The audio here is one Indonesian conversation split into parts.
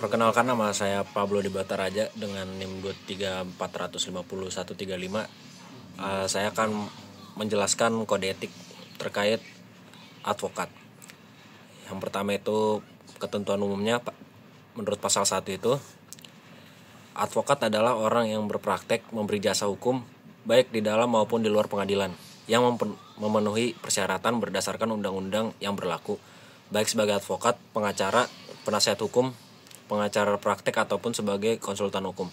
Perkenalkan, nama saya Pablo Di Bataraja dengan NIM 234505135. Saya akan menjelaskan kode etik terkait advokat. Yang pertama itu ketentuan umumnya, menurut pasal 1 itu, advokat adalah orang yang berpraktek memberi jasa hukum baik di dalam maupun di luar pengadilan yang memenuhi persyaratan berdasarkan undang-undang yang berlaku, baik sebagai advokat, pengacara, penasihat hukum, pengacara praktek ataupun sebagai konsultan hukum.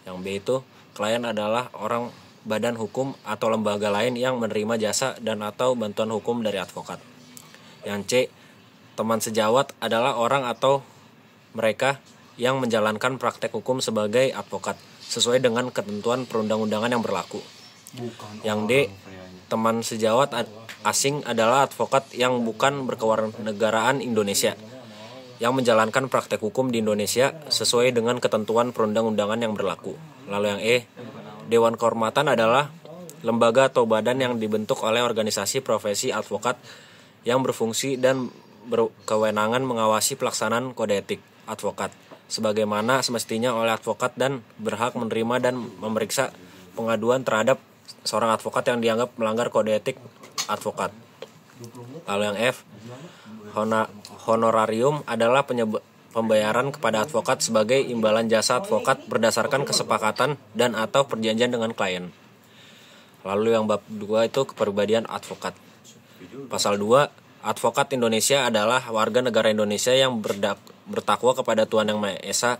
Yang B itu, klien adalah orang, badan hukum atau lembaga lain yang menerima jasa dan atau bantuan hukum dari advokat. Yang C, teman sejawat adalah orang atau mereka yang menjalankan praktek hukum sebagai advokat sesuai dengan ketentuan perundang-undangan yang berlaku. Yang D, teman sejawat asing adalah advokat yang bukan berkewarganegaraan Indonesia yang menjalankan praktek hukum di Indonesia sesuai dengan ketentuan perundang-undangan yang berlaku. Lalu yang E, Dewan Kehormatan adalah lembaga atau badan yang dibentuk oleh organisasi profesi advokat yang berfungsi dan berkewenangan mengawasi pelaksanaan kode etik advokat sebagaimana semestinya oleh advokat dan berhak menerima dan memeriksa pengaduan terhadap seorang advokat yang dianggap melanggar kode etik advokat. Lalu yang F, honorarium adalah pembayaran kepada advokat sebagai imbalan jasa advokat berdasarkan kesepakatan dan atau perjanjian dengan klien. Lalu yang bab 2 itu kepribadian advokat. Pasal 2, advokat Indonesia adalah warga negara Indonesia yang bertakwa kepada Tuhan Yang Maha Esa,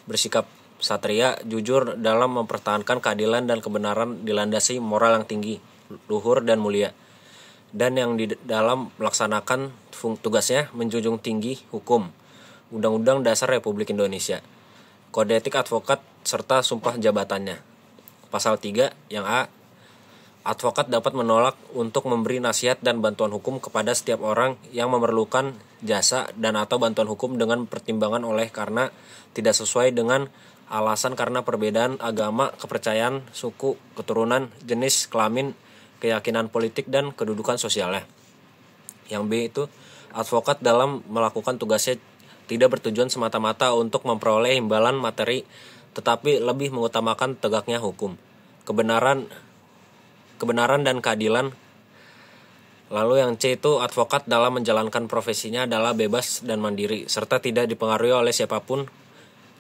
bersikap satria, jujur dalam mempertahankan keadilan dan kebenaran dilandasi moral yang tinggi, luhur dan mulia, dan yang di dalam melaksanakan tugasnya menjunjung tinggi hukum, Undang-Undang Dasar Republik Indonesia, kode etik advokat serta sumpah jabatannya. Pasal 3 yang A, advokat dapat menolak untuk memberi nasihat dan bantuan hukum kepada setiap orang yang memerlukan jasa dan atau bantuan hukum dengan pertimbangan oleh karena tidak sesuai dengan alasan karena perbedaan agama, kepercayaan, suku, keturunan, jenis kelamin, keyakinan politik, dan kedudukan sosialnya. Yang B itu, advokat dalam melakukan tugasnya tidak bertujuan semata-mata untuk memperoleh imbalan materi, tetapi lebih mengutamakan tegaknya hukum, kebenaran dan keadilan. Lalu yang C itu, advokat dalam menjalankan profesinya adalah bebas dan mandiri, serta tidak dipengaruhi oleh siapapun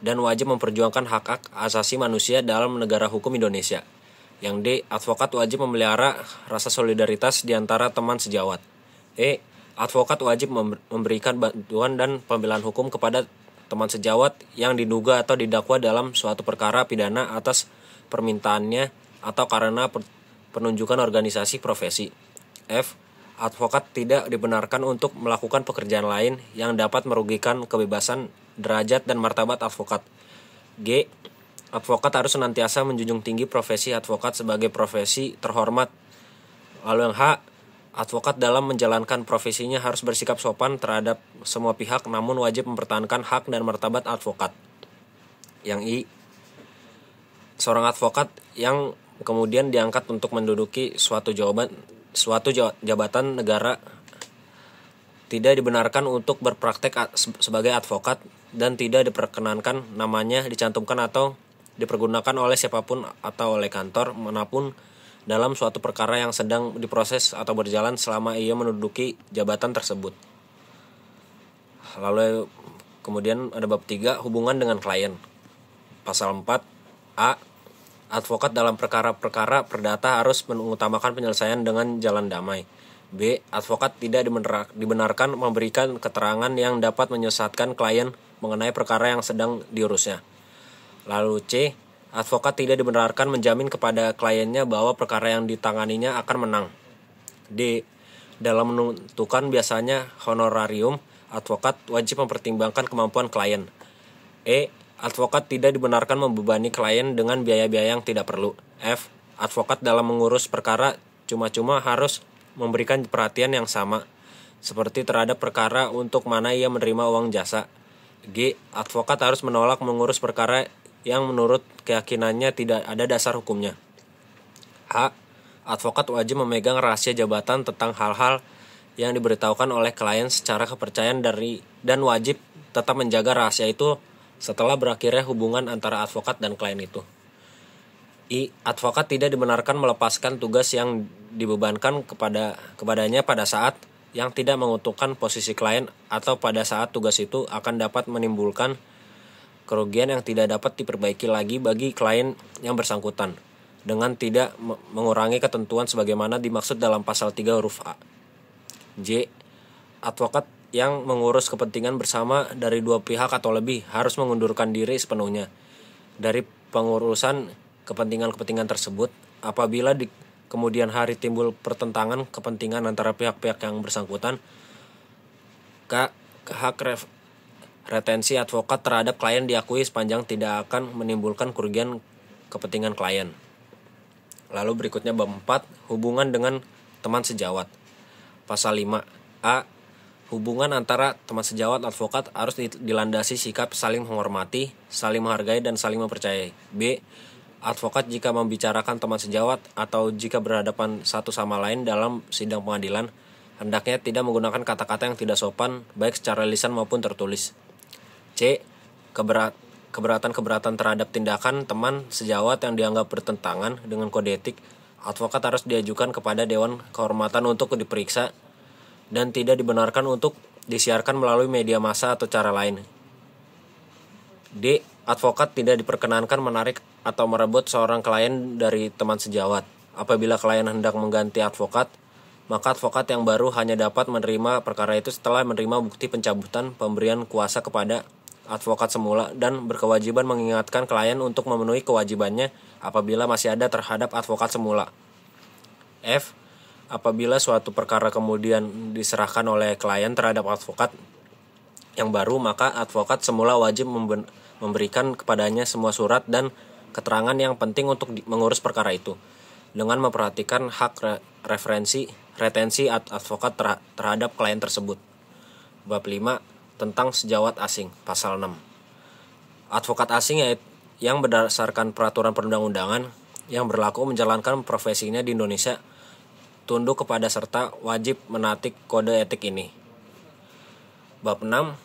dan wajib memperjuangkan hak-hak asasi manusia dalam negara hukum Indonesia. Yang D, advokat wajib memelihara rasa solidaritas di antara teman sejawat. E, advokat wajib memberikan bantuan dan pembelaan hukum kepada teman sejawat yang diduga atau didakwa dalam suatu perkara pidana atas permintaannya atau karena penunjukan organisasi profesi. F, advokat tidak dibenarkan untuk melakukan pekerjaan lain yang dapat merugikan kebebasan, derajat, dan martabat advokat. G, advokat harus senantiasa menjunjung tinggi profesi advokat sebagai profesi terhormat. Lalu yang H, advokat dalam menjalankan profesinya harus bersikap sopan terhadap semua pihak namun wajib mempertahankan hak dan martabat advokat. Yang I, seorang advokat yang kemudian diangkat untuk menduduki suatu jabatan negara tidak dibenarkan untuk berpraktek sebagai advokat dan tidak diperkenankan namanya dicantumkan atau dipergunakan oleh siapapun atau oleh kantor manapun dalam suatu perkara yang sedang diproses atau berjalan selama ia menduduki jabatan tersebut. Lalu kemudian ada bab 3, hubungan dengan klien. Pasal 4 A, advokat dalam perkara-perkara perdata harus mengutamakan penyelesaian dengan jalan damai. B, advokat tidak dibenarkan memberikan keterangan yang dapat menyesatkan klien mengenai perkara yang sedang diurusnya. Lalu C, advokat tidak dibenarkan menjamin kepada kliennya bahwa perkara yang ditanganinya akan menang. D, dalam menentukan biasanya honorarium, advokat wajib mempertimbangkan kemampuan klien. E, advokat tidak dibenarkan membebani klien dengan biaya-biaya yang tidak perlu. F, advokat dalam mengurus perkara cuma-cuma harus memberikan perhatian yang sama, seperti terhadap perkara untuk mana ia menerima uang jasa. G, advokat harus menolak mengurus perkara yang menurut keyakinannya tidak ada dasar hukumnya. H, advokat wajib memegang rahasia jabatan tentang hal-hal yang diberitahukan oleh klien secara kepercayaan dan wajib tetap menjaga rahasia itu setelah berakhirnya hubungan antara advokat dan klien itu. I. Advokat tidak dibenarkan melepaskan tugas yang dibebankan kepadanya pada saat yang tidak menguntungkan posisi klien atau pada saat tugas itu akan dapat menimbulkan kerugian yang tidak dapat diperbaiki lagi bagi klien yang bersangkutan, dengan tidak mengurangi ketentuan sebagaimana dimaksud dalam pasal 3 huruf A. J. Advokat yang mengurus kepentingan bersama dari dua pihak atau lebih harus mengundurkan diri sepenuhnya dari pengurusan kepentingan-kepentingan tersebut apabila di kemudian hari timbul pertentangan kepentingan antara pihak-pihak yang bersangkutan. Hak retensi advokat terhadap klien diakui sepanjang tidak akan menimbulkan kerugian kepentingan klien. Lalu berikutnya bab 4, hubungan dengan teman sejawat. Pasal 5 A. Hubungan antara teman sejawat advokat harus dilandasi sikap saling menghormati, saling menghargai, dan saling mempercayai. B. Advokat jika membicarakan teman sejawat atau jika berhadapan satu sama lain dalam sidang pengadilan, hendaknya tidak menggunakan kata-kata yang tidak sopan, baik secara lisan maupun tertulis. C. Keberatan terhadap tindakan teman sejawat yang dianggap bertentangan dengan kode etik, advokat harus diajukan kepada Dewan Kehormatan untuk diperiksa dan tidak dibenarkan untuk disiarkan melalui media massa atau cara lain. D. Advokat tidak diperkenankan menarik atau merebut seorang klien dari teman sejawat. Apabila klien hendak mengganti advokat, maka advokat yang baru hanya dapat menerima perkara itu setelah menerima bukti pencabutan pemberian kuasa kepada advokat semula dan berkewajiban mengingatkan klien untuk memenuhi kewajibannya apabila masih ada terhadap advokat semula. F. Apabila suatu perkara kemudian diserahkan oleh klien terhadap advokat yang baru, maka advokat semula wajib memberikan kepadanya semua surat dan keterangan yang penting untuk mengurus perkara itu, dengan memperhatikan hak retensi advokat terhadap klien tersebut. Bab 5 tentang sejawat asing, pasal 6. Advokat asing yang berdasarkan peraturan perundang-undangan yang berlaku menjalankan profesinya di Indonesia tunduk kepada serta wajib menaati kode etik ini. Bab 6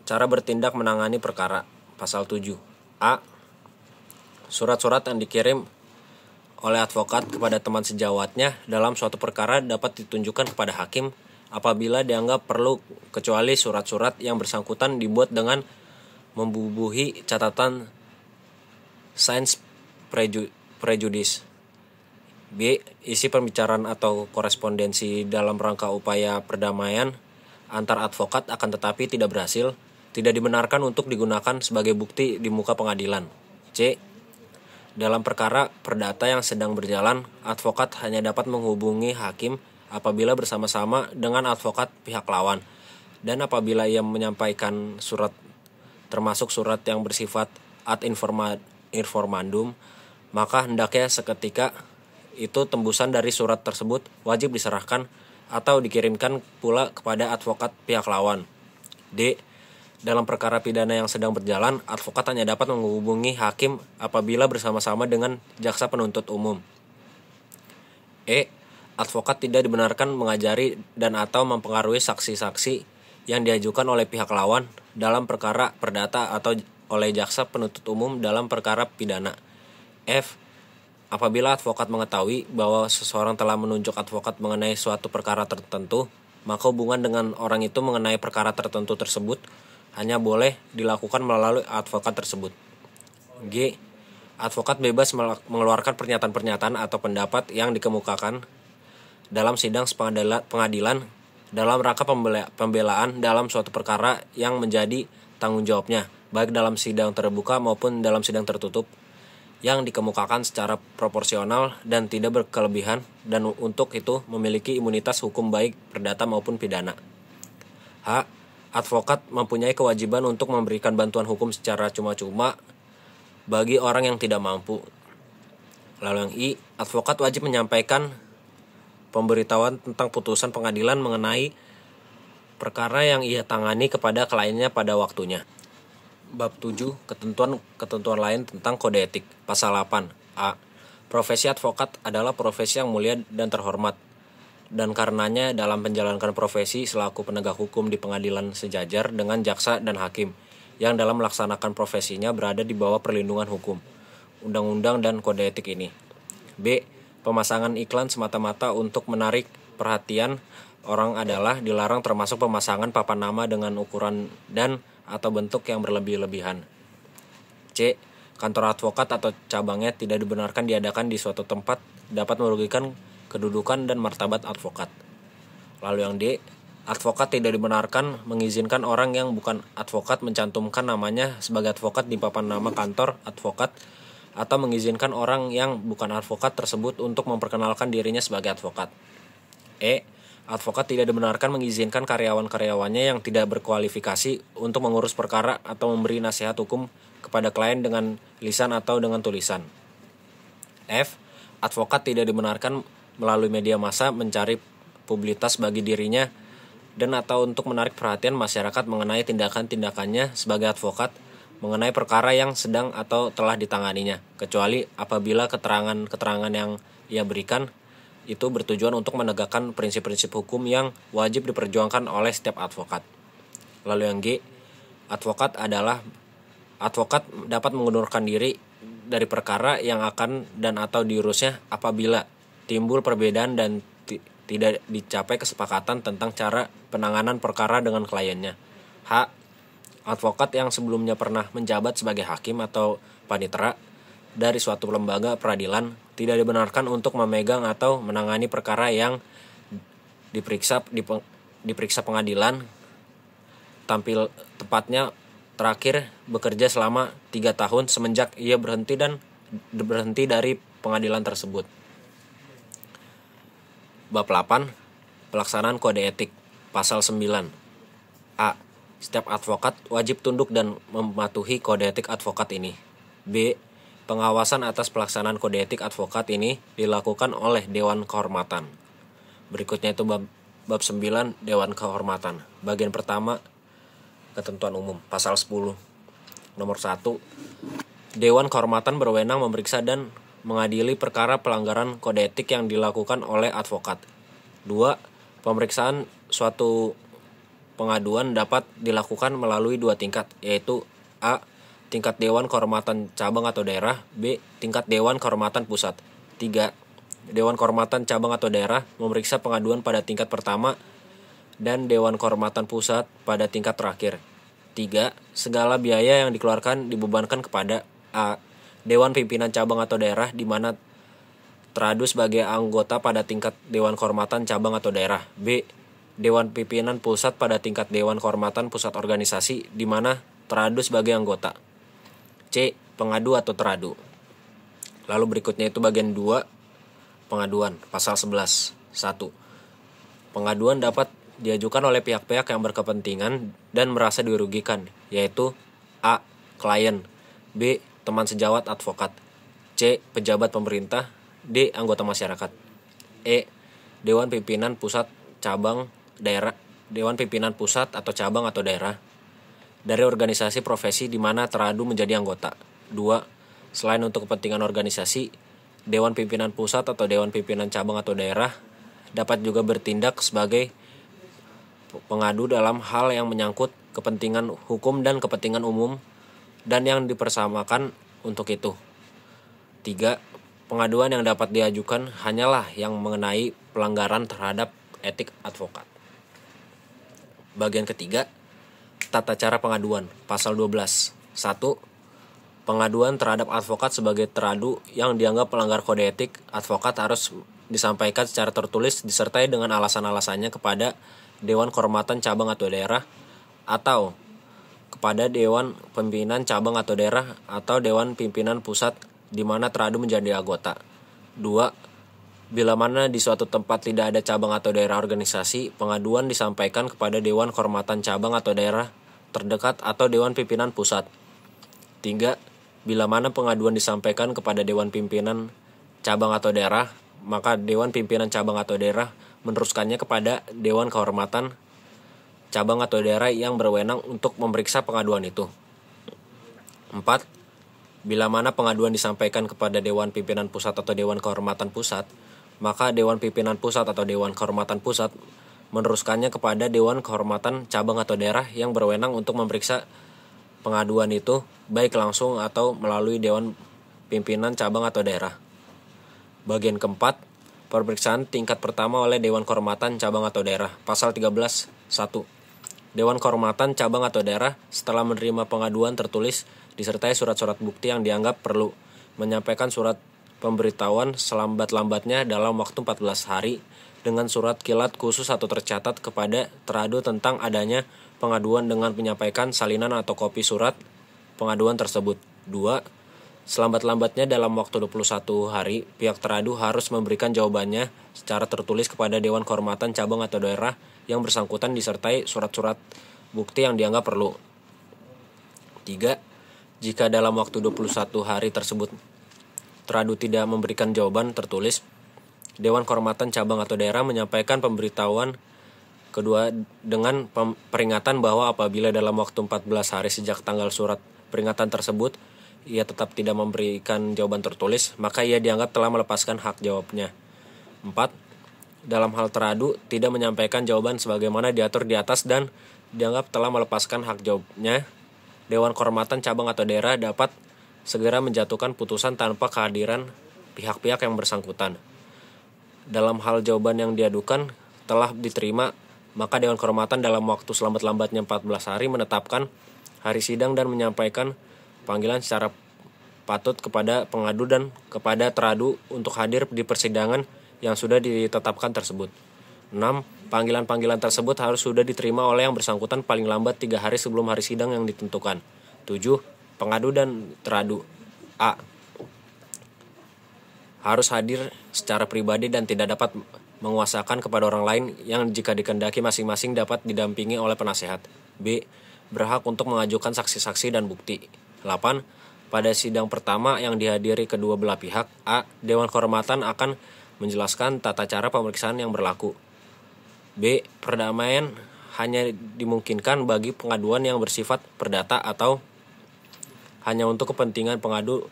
cara bertindak menangani perkara, pasal 7. A. Surat-surat yang dikirim oleh advokat kepada teman sejawatnya dalam suatu perkara dapat ditunjukkan kepada hakim apabila dianggap perlu, kecuali surat-surat yang bersangkutan dibuat dengan membubuhi catatan sains prejudis. B. Isi pembicaraan atau korespondensi dalam rangka upaya perdamaian antar advokat akan tetapi tidak berhasil, tidak dibenarkan untuk digunakan sebagai bukti di muka pengadilan. C. Dalam perkara perdata yang sedang berjalan, advokat hanya dapat menghubungi hakim apabila bersama-sama dengan advokat pihak lawan, dan apabila ia menyampaikan surat termasuk surat yang bersifat ad informandum, maka hendaknya seketika itu tembusan dari surat tersebut wajib diserahkan atau dikirimkan pula kepada advokat pihak lawan. D. Dalam perkara pidana yang sedang berjalan, advokat hanya dapat menghubungi hakim apabila bersama-sama dengan jaksa penuntut umum. E. Advokat tidak dibenarkan mengajari dan atau mempengaruhi saksi-saksi yang diajukan oleh pihak lawan dalam perkara perdata atau oleh jaksa penuntut umum dalam perkara pidana. F. Apabila advokat mengetahui bahwa seseorang telah menunjuk advokat mengenai suatu perkara tertentu, maka hubungan dengan orang itu mengenai perkara tertentu tersebut hanya boleh dilakukan melalui advokat tersebut. G. Advokat bebas mengeluarkan pernyataan-pernyataan atau pendapat yang dikemukakan dalam sidang pengadilan dalam rangka pembelaan dalam suatu perkara yang menjadi tanggung jawabnya, baik dalam sidang terbuka maupun dalam sidang tertutup, yang dikemukakan secara proporsional dan tidak berkelebihan, dan untuk itu memiliki imunitas hukum baik perdata maupun pidana. H. Advokat mempunyai kewajiban untuk memberikan bantuan hukum secara cuma-cuma bagi orang yang tidak mampu. Lalu yang I. Advokat wajib menyampaikan pemberitahuan tentang putusan pengadilan mengenai perkara yang ia tangani kepada kliennya pada waktunya. Bab 7 ketentuan lain tentang kode etik, pasal 8. A. Profesi advokat adalah profesi yang mulia dan terhormat, dan karenanya dalam menjalankan profesi selaku penegak hukum di pengadilan sejajar dengan jaksa dan hakim yang dalam melaksanakan profesinya berada di bawah perlindungan hukum, undang-undang dan kode etik ini. B. Pemasangan iklan semata-mata untuk menarik perhatian orang adalah dilarang, termasuk pemasangan papan nama dengan ukuran dan atau bentuk yang berlebih-lebihan. C. Kantor advokat atau cabangnya tidak dibenarkan diadakan di suatu tempat dapat merugikan kedudukan dan martabat advokat. Lalu yang D. Advokat tidak dibenarkan mengizinkan orang yang bukan advokat mencantumkan namanya sebagai advokat di papan nama kantor advokat atau mengizinkan orang yang bukan advokat tersebut untuk memperkenalkan dirinya sebagai advokat. E. Advokat tidak dibenarkan mengizinkan karyawan-karyawannya yang tidak berkualifikasi untuk mengurus perkara atau memberi nasihat hukum kepada klien dengan lisan atau dengan tulisan. F. Advokat tidak dibenarkan melalui media massa mencari publisitas bagi dirinya dan atau untuk menarik perhatian masyarakat mengenai tindakan-tindakannya sebagai advokat mengenai perkara yang sedang atau telah ditanganinya, kecuali apabila keterangan-keterangan yang ia berikan itu bertujuan untuk menegakkan prinsip-prinsip hukum yang wajib diperjuangkan oleh setiap advokat. Lalu yang G, advokat dapat mengundurkan diri dari perkara yang akan dan atau diurusnya apabila timbul perbedaan dan tidak dicapai kesepakatan tentang cara penanganan perkara dengan kliennya. H. Advokat yang sebelumnya pernah menjabat sebagai hakim atau panitera dari suatu lembaga peradilan tidak dibenarkan untuk memegang atau menangani perkara yang diperiksa pengadilan tampil tepatnya terakhir bekerja selama 3 tahun semenjak ia berhenti dari pengadilan tersebut. Bab 8. Pelaksanaan kode etik. Pasal 9. A. Setiap advokat wajib tunduk dan mematuhi kode etik advokat ini. B. Pengawasan atas pelaksanaan kode etik advokat ini dilakukan oleh Dewan Kehormatan. Berikutnya itu bab 9 Dewan Kehormatan. Bagian pertama, ketentuan umum. Pasal 10. Nomor 1. Dewan Kehormatan berwenang memeriksa dan mengadili perkara pelanggaran kode etik yang dilakukan oleh advokat. 2. Pemeriksaan suatu pengaduan dapat dilakukan melalui 2 tingkat, yaitu A. Tingkat Dewan Kehormatan Cabang atau Daerah. B. Tingkat Dewan Kehormatan Pusat. 3. Dewan Kehormatan Cabang atau Daerah memeriksa pengaduan pada tingkat pertama dan Dewan Kehormatan Pusat pada tingkat terakhir. 3. Segala biaya yang dikeluarkan dibebankan kepada A. Dewan Pimpinan Cabang atau Daerah di mana teradu sebagai anggota pada tingkat Dewan Kehormatan Cabang atau Daerah. B. Dewan Pimpinan Pusat pada tingkat Dewan Kehormatan Pusat Organisasi di mana teradu sebagai anggota. C. Pengadu atau teradu. Lalu berikutnya itu bagian 2, pengaduan. Pasal 11. 1. Pengaduan dapat diajukan oleh pihak-pihak yang berkepentingan dan merasa dirugikan, yaitu A. Klien. B. Teman sejawat advokat. C. Pejabat pemerintah. D. Anggota masyarakat. E. Dewan Pimpinan Pusat Cabang Daerah. Dewan Pimpinan Pusat atau Cabang atau Daerah dari organisasi profesi di mana teradu menjadi anggota. 2. Selain untuk kepentingan organisasi, Dewan Pimpinan Pusat atau Dewan Pimpinan Cabang atau Daerah dapat juga bertindak sebagai pengadu dalam hal yang menyangkut kepentingan hukum dan kepentingan umum dan yang dipersamakan untuk itu. 3. Pengaduan yang dapat diajukan hanyalah yang mengenai pelanggaran terhadap etik advokat. Bagian ketiga, tata cara pengaduan. Pasal 12. 1. Pengaduan terhadap advokat sebagai teradu yang dianggap pelanggar kode etik advokat harus disampaikan secara tertulis disertai dengan alasan-alasannya kepada Dewan Kehormatan Cabang atau Daerah atau kepada Dewan Pimpinan Cabang atau Daerah atau Dewan Pimpinan Pusat di mana teradu menjadi anggota. 2. Bila mana di suatu tempat tidak ada cabang atau daerah organisasi, pengaduan disampaikan kepada Dewan Kehormatan Cabang atau Daerah terdekat atau Dewan Pimpinan Pusat. 3. Bila mana pengaduan disampaikan kepada Dewan Pimpinan Cabang atau Daerah, maka Dewan Pimpinan Cabang atau Daerah meneruskannya kepada Dewan Kehormatan Cabang atau Daerah yang berwenang untuk memeriksa pengaduan itu. 4. Bila mana pengaduan disampaikan kepada Dewan Pimpinan Pusat atau Dewan Kehormatan Pusat, maka Dewan Pimpinan Pusat atau Dewan Kehormatan Pusat meneruskannya kepada Dewan Kehormatan Cabang atau Daerah yang berwenang untuk memeriksa pengaduan itu baik langsung atau melalui Dewan Pimpinan Cabang atau Daerah. Bagian keempat, pemeriksaan tingkat pertama oleh Dewan Kehormatan Cabang atau Daerah. Pasal 13 1. Dewan Kehormatan Cabang atau Daerah setelah menerima pengaduan tertulis disertai surat-surat bukti yang dianggap perlu menyampaikan surat pemberitahuan selambat-lambatnya dalam waktu 14 hari dengan surat kilat khusus atau tercatat kepada teradu tentang adanya pengaduan dengan menyampaikan salinan atau kopi surat pengaduan tersebut. 2. Selambat-lambatnya dalam waktu 21 hari, pihak teradu harus memberikan jawabannya secara tertulis kepada Dewan Kehormatan Cabang atau Daerah yang bersangkutan disertai surat-surat bukti yang dianggap perlu. 3. Jika dalam waktu 21 hari tersebut teradu tidak memberikan jawaban tertulis, Dewan Kehormatan Cabang atau Daerah menyampaikan pemberitahuan kedua dengan peringatan bahwa apabila dalam waktu 14 hari sejak tanggal surat peringatan tersebut ia tetap tidak memberikan jawaban tertulis, maka ia dianggap telah melepaskan hak jawabnya. 4. Dalam hal teradu tidak menyampaikan jawaban sebagaimana diatur di atas dan dianggap telah melepaskan hak jawabnya, Dewan Kehormatan Cabang atau Daerah dapat segera menjatuhkan putusan tanpa kehadiran pihak-pihak yang bersangkutan. Dalam hal jawaban yang diadukan telah diterima, maka Dewan Kehormatan dalam waktu selambat-lambatnya 14 hari menetapkan hari sidang dan menyampaikan panggilan secara patut kepada pengadu dan kepada teradu untuk hadir di persidangan yang sudah ditetapkan tersebut. 6. Panggilan-panggilan tersebut harus sudah diterima oleh yang bersangkutan paling lambat 3 hari sebelum hari sidang yang ditentukan. 7. Pengadu dan teradu A. harus hadir secara pribadi dan tidak dapat menguasakan kepada orang lain yang jika dikehendaki masing-masing dapat didampingi oleh penasehat. B. Berhak untuk mengajukan saksi-saksi dan bukti. 8. Pada sidang pertama yang dihadiri kedua belah pihak, A. Dewan Kehormatan akan menjelaskan tata cara pemeriksaan yang berlaku. B. Perdamaian hanya dimungkinkan bagi pengaduan yang bersifat perdata atau hanya untuk kepentingan pengadu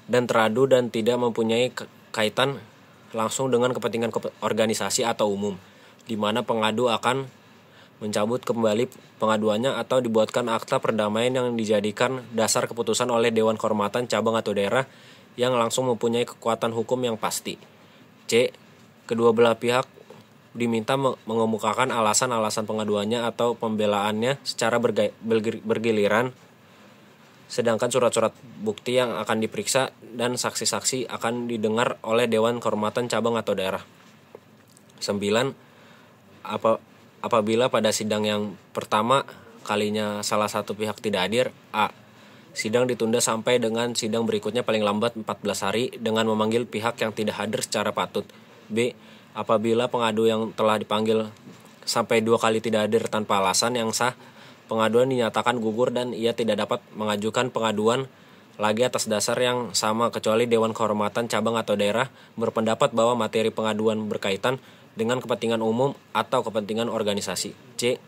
dan teradu dan tidak mempunyai kaitan langsung dengan kepentingan organisasi atau umum, di mana pengadu akan mencabut kembali pengaduannya atau dibuatkan akta perdamaian yang dijadikan dasar keputusan oleh Dewan Kehormatan Cabang atau Daerah yang langsung mempunyai kekuatan hukum yang pasti. C. Kedua belah pihak diminta mengemukakan alasan-alasan pengaduannya atau pembelaannya secara bergiliran, sedangkan surat-surat bukti yang akan diperiksa dan saksi-saksi akan didengar oleh Dewan Kehormatan Cabang atau Daerah. 9. Apabila pada sidang yang pertama kalinya salah satu pihak tidak hadir, A. Sidang ditunda sampai dengan sidang berikutnya paling lambat 14 hari dengan memanggil pihak yang tidak hadir secara patut. B. Apabila pengadu yang telah dipanggil sampai 2 kali tidak hadir tanpa alasan yang sah, pengaduan dinyatakan gugur dan ia tidak dapat mengajukan pengaduan lagi atas dasar yang sama kecuali Dewan Kehormatan Cabang atau Daerah berpendapat bahwa materi pengaduan berkaitan dengan kepentingan umum atau kepentingan organisasi. C.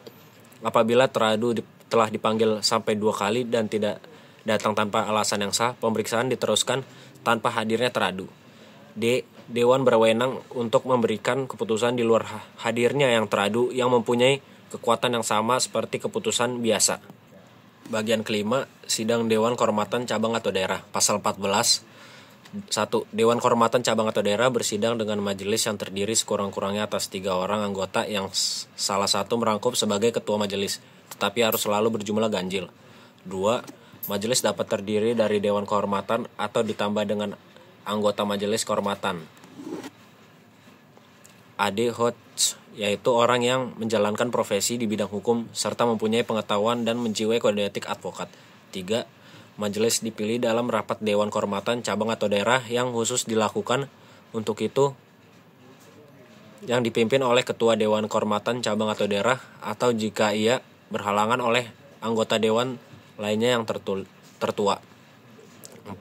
Apabila teradu telah dipanggil sampai 2 kali dan tidak datang tanpa alasan yang sah, pemeriksaan diteruskan tanpa hadirnya teradu. D. Dewan berwenang untuk memberikan keputusan di luar hadirnya yang teradu yang mempunyai kekuatan yang sama seperti keputusan biasa. Bagian kelima, sidang Dewan Kehormatan Cabang atau Daerah. Pasal 14. 1. Dewan Kehormatan Cabang atau Daerah bersidang dengan majelis yang terdiri sekurang-kurangnya atas 3 orang anggota yang salah satu merangkup sebagai ketua majelis, tetapi harus selalu berjumlah ganjil. 2. Majelis dapat terdiri dari Dewan Kehormatan atau ditambah dengan anggota Majelis Kehormatan. AD Hots, yaitu orang yang menjalankan profesi di bidang hukum serta mempunyai pengetahuan dan menjiwai kode etik advokat. 3. Majelis dipilih dalam rapat Dewan Kehormatan Cabang atau Daerah yang khusus dilakukan untuk itu yang dipimpin oleh Ketua Dewan Kehormatan Cabang atau Daerah atau jika ia berhalangan oleh anggota dewan lainnya yang tertua. 4.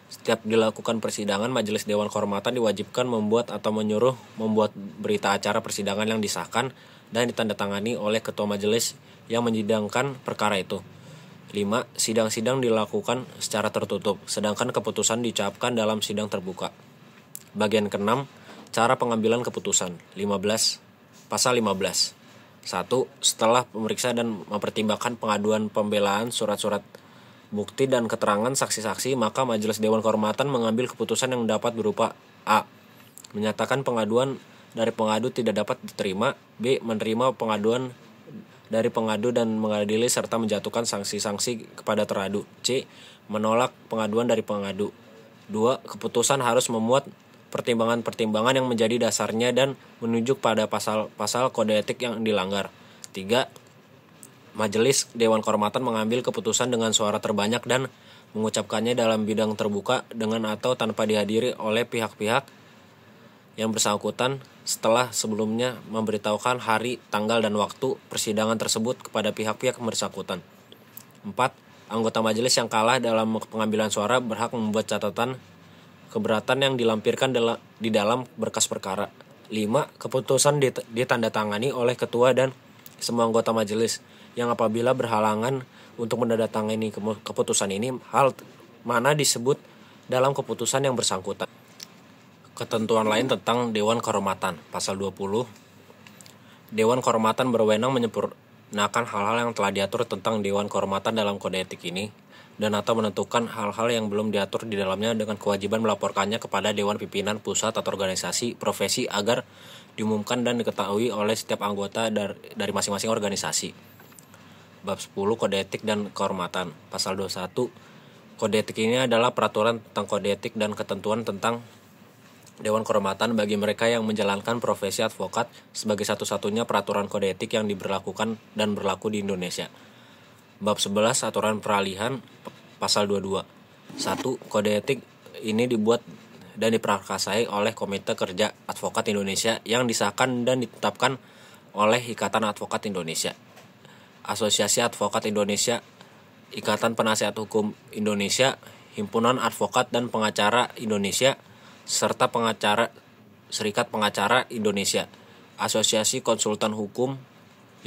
Setiap dilakukan persidangan, Majelis Dewan Kehormatan diwajibkan membuat atau menyuruh membuat berita acara persidangan yang disahkan dan ditandatangani oleh Ketua Majelis yang menyidangkan perkara itu. 5. Sidang-sidang dilakukan secara tertutup, sedangkan keputusan diucapkan dalam sidang terbuka. Bagian ke-6. cara pengambilan keputusan. Pasal 15. 1. Setelah memeriksa dan mempertimbangkan pengaduan pembelaan, surat-surat bukti dan keterangan saksi-saksi, maka Majelis Dewan Kehormatan mengambil keputusan yang dapat berupa A. Menyatakan pengaduan dari pengadu tidak dapat diterima. B. Menerima pengaduan dari pengadu dan mengadili serta menjatuhkan sanksi-sanksi kepada teradu. C. Menolak pengaduan dari pengadu. 2. Keputusan harus memuat pertimbangan-pertimbangan yang menjadi dasarnya dan menunjuk pada pasal-pasal kode etik yang dilanggar. 3. Majelis Dewan Kehormatan mengambil keputusan dengan suara terbanyak dan mengucapkannya dalam bidang terbuka dengan atau tanpa dihadiri oleh pihak-pihak yang bersangkutan setelah sebelumnya memberitahukan hari, tanggal, dan waktu persidangan tersebut kepada pihak-pihak yang bersangkutan. 4. Anggota majelis yang kalah dalam pengambilan suara berhak membuat catatan keberatan yang dilampirkan di dalam berkas perkara. 5. Keputusan ditandatangani oleh ketua dan semua anggota majelis yang apabila berhalangan untuk menandatangani keputusan ini, hal mana disebut dalam keputusan yang bersangkutan. Ketentuan lain tentang Dewan Kehormatan. Pasal 20. Dewan Kehormatan berwenang menyempurnakan hal-hal yang telah diatur tentang Dewan Kehormatan dalam kode etik ini dan atau menentukan hal-hal yang belum diatur di dalamnya dengan kewajiban melaporkannya kepada Dewan Pimpinan Pusat atau organisasi profesi agar diumumkan dan diketahui oleh setiap anggota dari masing-masing organisasi. Bab 10 Kode Etik dan Kehormatan. Pasal 21. Kode etik ini adalah peraturan tentang kode etik dan ketentuan tentang Dewan Kehormatan bagi mereka yang menjalankan profesi advokat sebagai satu-satunya peraturan kode etik yang diberlakukan dan berlaku di Indonesia. Bab 11 Aturan Peralihan. Pasal 22. 1. Kode etik ini dibuat dan diprakarsai oleh Komite Kerja Advokat Indonesia yang disahkan dan ditetapkan oleh Ikatan Advokat Indonesia, Asosiasi Advokat Indonesia, Ikatan Penasihat Hukum Indonesia, Himpunan Advokat dan Pengacara Indonesia, serta Serikat Pengacara Indonesia, Asosiasi Konsultan Hukum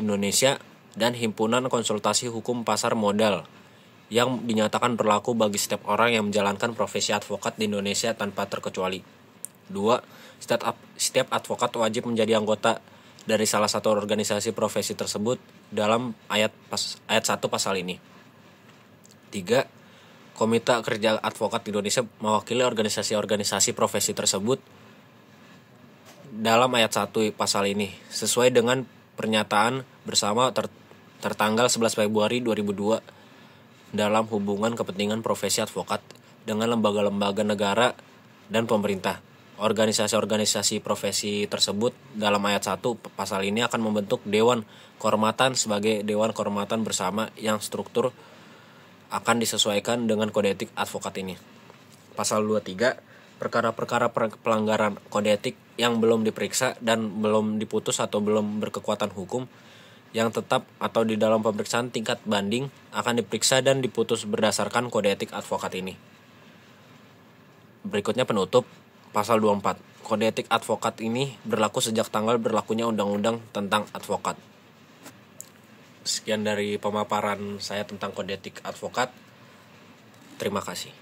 Indonesia, dan Himpunan Konsultasi Hukum Pasar Modal yang dinyatakan berlaku bagi setiap orang yang menjalankan profesi advokat di Indonesia tanpa terkecuali. 2. Setiap advokat wajib menjadi anggota dari salah satu organisasi profesi tersebut dalam ayat 1 pasal ini. 3. Komite Kerja Advokat Indonesia mewakili organisasi-organisasi profesi tersebut dalam ayat 1 pasal ini sesuai dengan pernyataan bersama tertanggal 11 Februari 2002 dalam hubungan kepentingan profesi advokat dengan lembaga-lembaga negara dan pemerintah. Organisasi-organisasi profesi tersebut dalam ayat 1 pasal ini akan membentuk Dewan Kehormatan sebagai Dewan Kehormatan bersama yang struktur akan disesuaikan dengan kode etik advokat ini. Pasal 23. Perkara-perkara pelanggaran kode etik yang belum diperiksa dan belum diputus atau belum berkekuatan hukum yang tetap atau di dalam pemeriksaan tingkat banding akan diperiksa dan diputus berdasarkan kode etik advokat ini. Berikutnya penutup. Pasal 24. Kode etik advokat ini berlaku sejak tanggal berlakunya Undang-Undang tentang Advokat. Sekian dari pemaparan saya tentang kode etik advokat. Terima kasih.